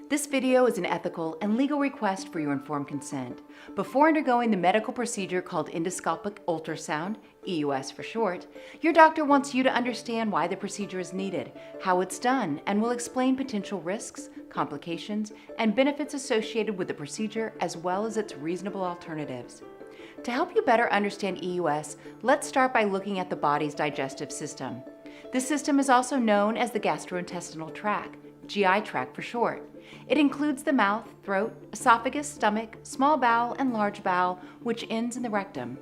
This video is an ethical and legal request for your informed consent. Before undergoing the medical procedure called endoscopic ultrasound, EUS for short, your doctor wants you to understand why the procedure is needed, how it's done, and will explain potential risks, complications, and benefits associated with the procedure as well as its reasonable alternatives. To help you better understand EUS, let's start by looking at the body's digestive system. This system is also known as the gastrointestinal tract, GI tract for short. It includes the mouth, throat, esophagus, stomach, small bowel, and large bowel, which ends in the rectum.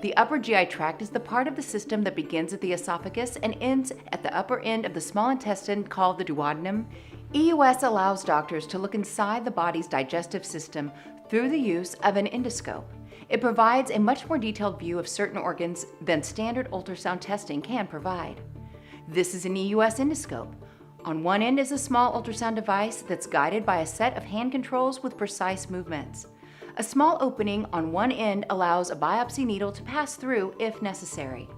The upper GI tract is the part of the system that begins at the esophagus and ends at the upper end of the small intestine called the duodenum. EUS allows doctors to look inside the body's digestive system through the use of an endoscope. It provides a much more detailed view of certain organs than standard ultrasound testing can provide. This is an EUS endoscope. On one end is a small ultrasound device that's guided by a set of hand controls with precise movements. A small opening on one end allows a biopsy needle to pass through if necessary.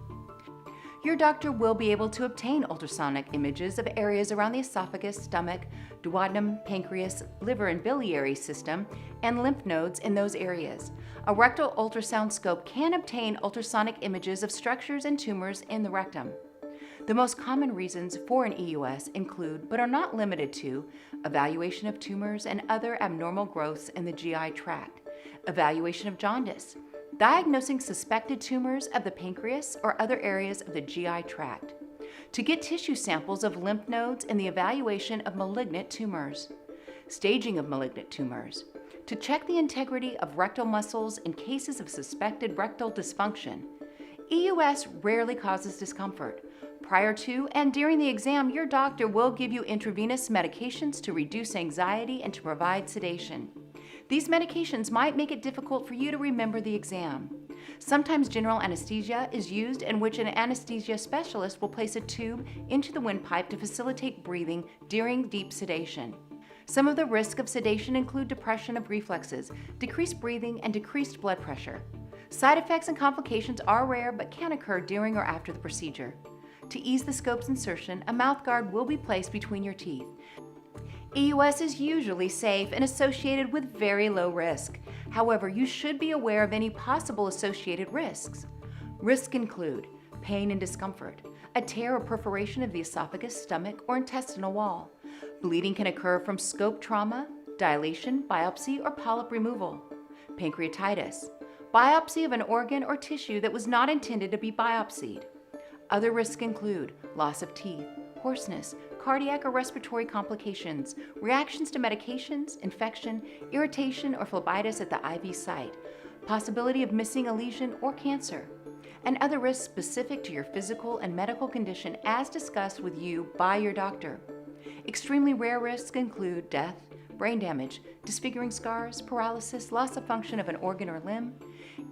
Your doctor will be able to obtain ultrasonic images of areas around the esophagus, stomach, duodenum, pancreas, liver and biliary system, and lymph nodes in those areas. A rectal ultrasound scope can obtain ultrasonic images of structures and tumors in the rectum. The most common reasons for an EUS include, but are not limited to, evaluation of tumors and other abnormal growths in the GI tract, evaluation of jaundice, diagnosing suspected tumors of the pancreas or other areas of the GI tract, to get tissue samples of lymph nodes and the evaluation of malignant tumors, staging of malignant tumors, to check the integrity of rectal muscles in cases of suspected rectal dysfunction. EUS rarely causes discomfort. Prior to and during the exam, your doctor will give you intravenous medications to reduce anxiety and to provide sedation. These medications might make it difficult for you to remember the exam. Sometimes general anesthesia is used, in which an anesthesia specialist will place a tube into the windpipe to facilitate breathing during deep sedation. Some of the risks of sedation include depression of reflexes, decreased breathing, and decreased blood pressure. Side effects and complications are rare but can occur during or after the procedure. To ease the scope's insertion, a mouth guard will be placed between your teeth. EUS is usually safe and associated with very low risk. However, you should be aware of any possible associated risks. Risks include pain and discomfort, a tear or perforation of the esophagus, stomach, or intestinal wall. Bleeding can occur from scope trauma, dilation, biopsy, or polyp removal. Pancreatitis, biopsy of an organ or tissue that was not intended to be biopsied. Other risks include loss of teeth, hoarseness, cardiac or respiratory complications, reactions to medications, infection, irritation or phlebitis at the IV site, possibility of missing a lesion or cancer, and other risks specific to your physical and medical condition as discussed with you by your doctor. Extremely rare risks include death, brain damage, disfiguring scars, paralysis, loss of function of an organ or limb.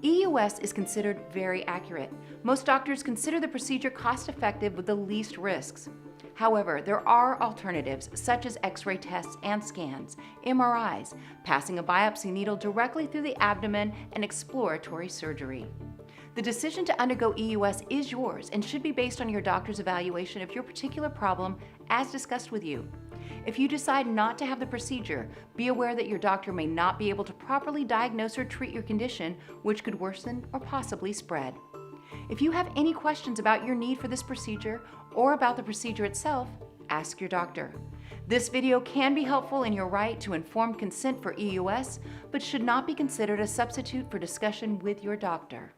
EUS is considered very accurate. Most doctors consider the procedure cost-effective with the least risks. However, there are alternatives such as X-ray tests and scans, MRIs, passing a biopsy needle directly through the abdomen, and exploratory surgery. The decision to undergo EUS is yours and should be based on your doctor's evaluation of your particular problem as discussed with you. If you decide not to have the procedure, be aware that your doctor may not be able to properly diagnose or treat your condition, which could worsen or possibly spread. If you have any questions about your need for this procedure or about the procedure itself, ask your doctor. This video can be helpful in your right to informed consent for EUS, but should not be considered a substitute for discussion with your doctor.